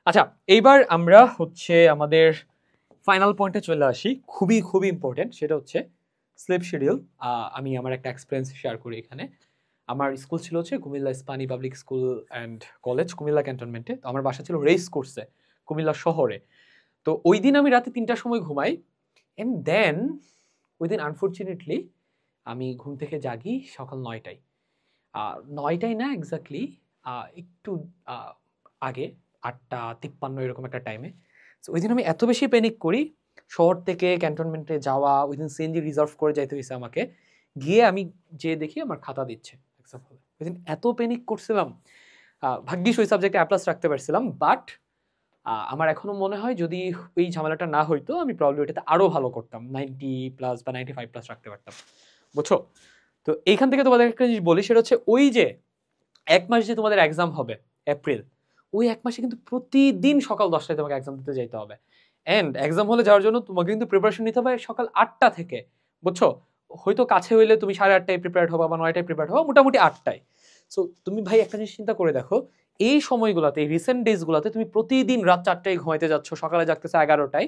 আচ্ছা, এইবার আমরা হচ্ছে আমাদের ফাইনাল পয়েন্টে চলে আসি। খুবই খুবই ইম্পর্টেন্ট, সেটা হচ্ছে স্লিপ শিডিউল। আমি আমার একটা এক্সপিরিয়েন্স শেয়ার করি এখানে। আমার স্কুল ছিল হচ্ছে Comilla Ispahani public school and college, Comilla ক্যান্টনমেন্টে। তো আমার বাসা ছিল রেস কোর্সে, কুমিল্লা শহরে। তো ওই দিন আমি রাতে ৩টার সময় ঘুমাই, অ্যান্ড দেন ওই দিন আনফর্চুনেটলি আমি ঘুম থেকে জাগি সকাল ৯টায়। ৯টায় না, এক্স্যাক্টলি একটু আগে, ৮টা ৫৩ এরকম একটা টাইমে। সো ওই দিন আমি এত বেশি প্যানিক করি, শহর থেকে ক্যান্টনমেন্টে যাওয়া, ওই দিন সিএনজি রিজার্ভ করে যাইতে হয়েছে আমাকে। গিয়ে আমি যেয়ে দেখি আমার খাতা দিচ্ছে এক্সাম হলে। ওই দিন এত প্যানিক করছিলাম, ভাগ্যিস ওই সাবজেক্টে অ্যাপ্লাস রাখতে পারছিলাম। বাট আমার এখনো মনে হয় যদি ওই ঝামেলাটা না হইতো আমি প্রবলি ওইটাতে আরও ভালো করতাম, 90+ বা 95+ রাখতে পারতাম, বুঝছো? তো এইখান থেকে তোমাদের একটা জিনিস বলি, সেটা হচ্ছে ওই যে ১ মাস যে তোমাদের এক্সাম হবে এপ্রিল, ওই ১ মাসে কিন্তু প্রতিদিন সকাল 10টায় তোমাকে এক্সাম দিতে যাইতে হবে। অ্যান্ড এক্সাম হলে যাওয়ার জন্য তোমাকে কিন্তু প্রিপারেশন নিতে হবে সকাল ৮টা থেকে, বুঝছো? হয়তো কাছে হইলে তুমি 8:30টায় প্রিপেয়ার্ড হবা বা 9টায় প্রিপেয়ার্ড হবা, মোটামুটি 8টায়। সো তুমি ভাই একটা জিনিস চিন্তা করে দেখো, এই সময়গুলোতে, এই রিসেন্ট ডেজগুলোতে তুমি প্রতিদিন রাত 4টায় ঘুমাইতে যাচ্ছ, সকালে জাগতেছে 11টায়।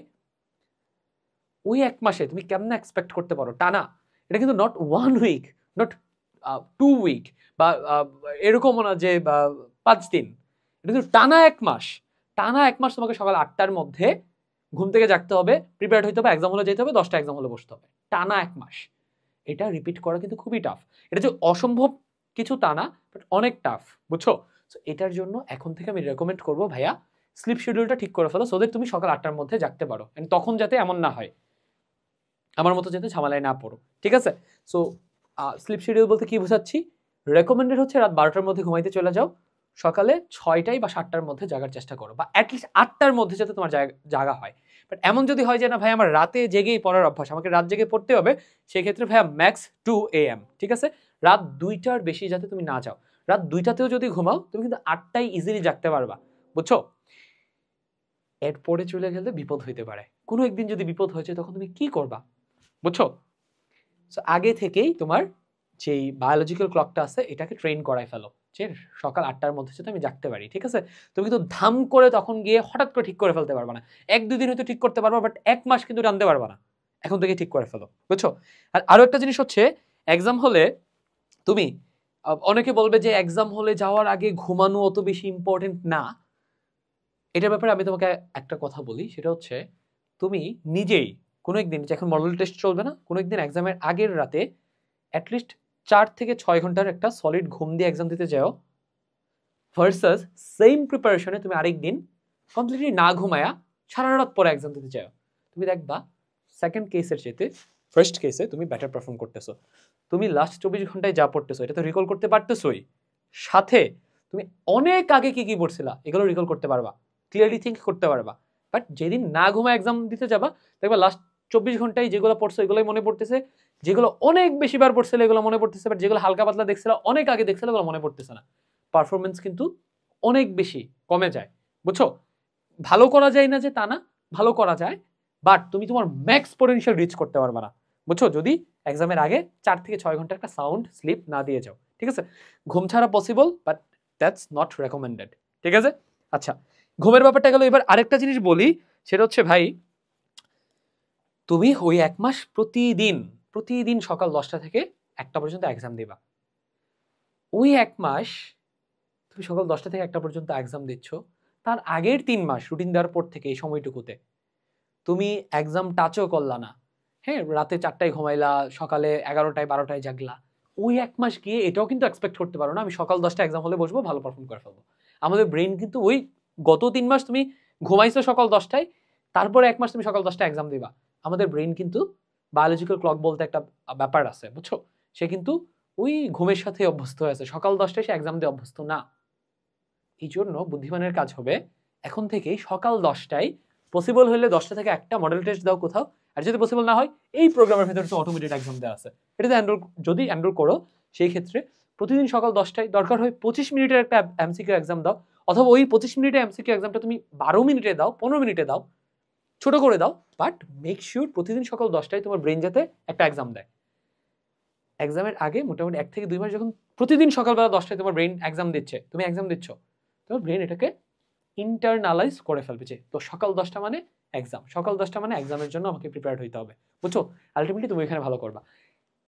ওই ১ মাসে তুমি কেমনে এক্সপেক্ট করতে পারো টানা? এটা কিন্তু নট 1 উইক, নট 2 উইক, বা এরকমও না যে 5 দিন। এটা কিন্তু টানা ১ মাস। টানা ১ মাস তোমাকে সকাল ৮টার মধ্যে ঘুম থেকে জাগতে হবে, প্রিপেয়ার্ড হইতে হবে, এক্সাম হলে যেতে হবে, 10টা এক্সাম হলে বসতে হবে, টানা ১ মাস। এটা রিপিট করা কিন্তু খুবই টাফ। এটা যে অসম্ভব কিছু তা না, বাট অনেক টাফ, বুঝছো? সো এটার জন্য এখন থেকে আমি রেকমেন্ড করবো, ভাইয়া স্লিপ শিডিউলটা ঠিক করে ফেলো, সো দ্যাট তুমি সকাল ৮টার মধ্যে জাগতে পারো। এন্ড তখন যাতে এমন না হয় আমার মতো যাতে ঝামেলায় না পড়ো, ঠিক আছে? সো স্লিপ শিডিউল বলতে কি বোঝাচ্ছি, রেকমেন্ডেড হচ্ছে রাত 12টার মধ্যে ঘুমাইতে চলে যাও, সকালে 6টায় বা 7টার মধ্যে জাগার চেষ্টা করো, বা অ্যাটলিস্ট 8টার মধ্যে যাতে তোমার জাগা হয়। বাট এমন যদি হয় যে না ভাই আমার রাতে জেগেই পড়ার অভ্যাস, আমাকে রাত জেগে পড়তে হবে, সেক্ষেত্রে ভাইয়া ম্যাক্স 2 AM, ঠিক আছে? রাত 2টার বেশি যাতে তুমি না যাও। রাত 2টাতেও যদি ঘুমাও তুমি কিন্তু 8টায় ইজিলি জাগতে পারবা, বুঝছো? এরপরে চলে গেলে বিপদ হইতে পারে, কোনো একদিন যদি বিপদ হয়েছে তখন তুমি কি করবা, বুঝছো? সো আগে থেকেই তোমার যেই বায়োলজিক্যাল ক্লকটা আছে এটাকে ট্রেন করাই ফেলো যে সকাল ৮টার মধ্যে যাতে আমি জাগতে পারি, ঠিক আছে? তুমি কিন্তু ধাম করে তখন গিয়ে হঠাৎ করে ঠিক করে ফেলতে পারবা না। ১-২ দিন হয়তো ঠিক করতে পারবা, বাট ১ মাস কিন্তু টানতে পারবা না। এখন থেকে ঠিক করে ফেলো, বুঝছো? আর আরো একটা জিনিস হচ্ছে, এক্সাম হলে তুমি, অনেকে বলবে যে এক্সাম হলে যাওয়ার আগে ঘুমানো অত বেশি ইম্পর্টেন্ট না। এটার ব্যাপারে আমি তোমাকে একটা কথা বলি, সেটা হচ্ছে তুমি নিজেই কোনো একদিন, এখন মডেল টেস্ট চলবে না, কোনো একদিন এক্সামের আগের রাতে অ্যাটলিস্ট 4 থেকে 6 ঘন্টার একটা সলিড ঘুম দিয়ে এক্সাম দিতে যাও, ভার্সাস সেম প্রিপারেশনে তুমি আরেকদিন কমপ্লিটলি না ঘুমায়া সারা রাত পরে এক্সাম দিতে চাও। তুমি দেখবা সেকেন্ড কেসের চেয়ে ফার্স্ট কেসে তুমি বেটার পারফর্ম করতেছো। তুমি লাস্ট 24 ঘন্টায় যা পড়তেছো এটা তো রিকল করতে পারতেছোই, সাথে তুমি অনেক আগে কি কি পড়ছিলা এগুলো রিকল করতে পারবা, ক্লিয়ারলি থিঙ্ক করতে পারবা। বাট যেদিন না ঘুমা এক্সাম দিতে যাবা, দেখবা লাস্ট 24 ঘন্টায় যেগুলো পড়ছো এগুলোই মনে পড়তেছে, যেগুলো অনেক বেশিবার পড়ছিল এগুলো মনে পড়তেছে, বাট যেগুলো হালকা পাতলা দেখছিল অনেক আগে দেখছিল এগুলো মনে পড়তেছে না। পারফরমেন্স কিন্তু অনেক বেশি কমে যায়, বুঝছো? ভালো করা যায় না যে তা না, ভালো করা যায়, বাট তুমি তোমার ম্যাক্স পটেনশিয়াল রিচ করতে পারবে না, বুঝছো? যদি এক্সামের আগে 4 থেকে 6 ঘন্টা একটা সাউন্ড স্লিপ না দিয়ে যাও, ঠিক আছে? ঘুম ছাড়া possible, but that's not recommended, ঠিক আছে? আচ্ছা, ঘুমের ব্যাপারটা গেল। এবার আরেকটা জিনিস বলি, সেটা হচ্ছে ভাই তুমি ওই 1 মাস প্রতিদিন প্রতিদিন সকাল 10টা থেকে 1টা পর্যন্ত এক্সাম দিবা। ওই 1 মাস তুমি সকাল 10টা থেকে 1টা পর্যন্ত এক্সাম দিচ্ছ, তার আগের 3 মাস রুটিন দেওয়ার পর থেকে এই সময়টুকুতে তুমি এক্সাম টাচও করলা না, হ্যাঁ, রাতে 4টায় ঘুমাইলা, সকালে 11টায় 12টায় জাগলা, ওই 1 মাস গিয়ে এটাও কিন্তু এক্সপেক্ট করতে পারো না আমি সকাল 10টা এক্সাম হলে বসবো, ভালো পারফর্ম করে ফেলবো। আমাদের ব্রেন কিন্তু ওই গত 3 মাস তুমি ঘুমাইছো সকাল 10টায়, তারপরে 1 মাস তুমি সকাল 10টায় এক্সাম দিবা, আমাদের ব্রেন কিন্তু বায়োলজিক্যাল ক্লক বলতে একটা ব্যাপার আছে, বুঝছো? সে কিন্তু ওই ঘুমের সাথে অভ্যস্ত হয়েছে, সকাল 10টায় সে এক্সাম দিয়ে অভ্যস্ত না। এই জন্য বুদ্ধিমানের কাজ হবে এখন থেকেই সকাল 10টায়, পসিবল হলে 10টা থেকে 1টা মডেল টেস্ট দাও কোথাও, আর যদি পসিবল না হয় এই প্রোগ্রামের ভেতরে তো অটোমেটেড এক্সাম দেওয়া আছে, এটাতে যদি এনরোল করো, সেই ক্ষেত্রে প্রতিদিন সকাল 10টায় দরকার হয় 25 মিনিটের একটা এমসিকিউ এক্সাম দাও, অথবা ওই 25 মিনিটের এমসিকিউ এক্সামটা তুমি 12 মিনিটে দাও, 15 মিনিটে দাও, ছোট করে দাও, বাট মেক শিওর প্রতিদিন সকাল 10টায় তোমার ব্রেন যাতে একটা এক্সাম দেয়। এক্সামের আগে মোটামুটি 1 থেকে 2 মাস যখন প্রতিদিন সকালবেলা 10টায় তোমার ব্রেন এক্সাম দিচ্ছে, তুমি এক্সাম দিচ্ছ, তোমার ব্রেন এটাকে ইন্টারনালাইজ করে ফেলবে। যে তো সকাল 10টা মানে এক্সাম, সকাল 10টা মানে এক্সামের জন্য আমাকে প্রিপেয়ার হইতে হবে, বুঝছো? আলটিমেটলি তুমি এখানে ভালো করবা।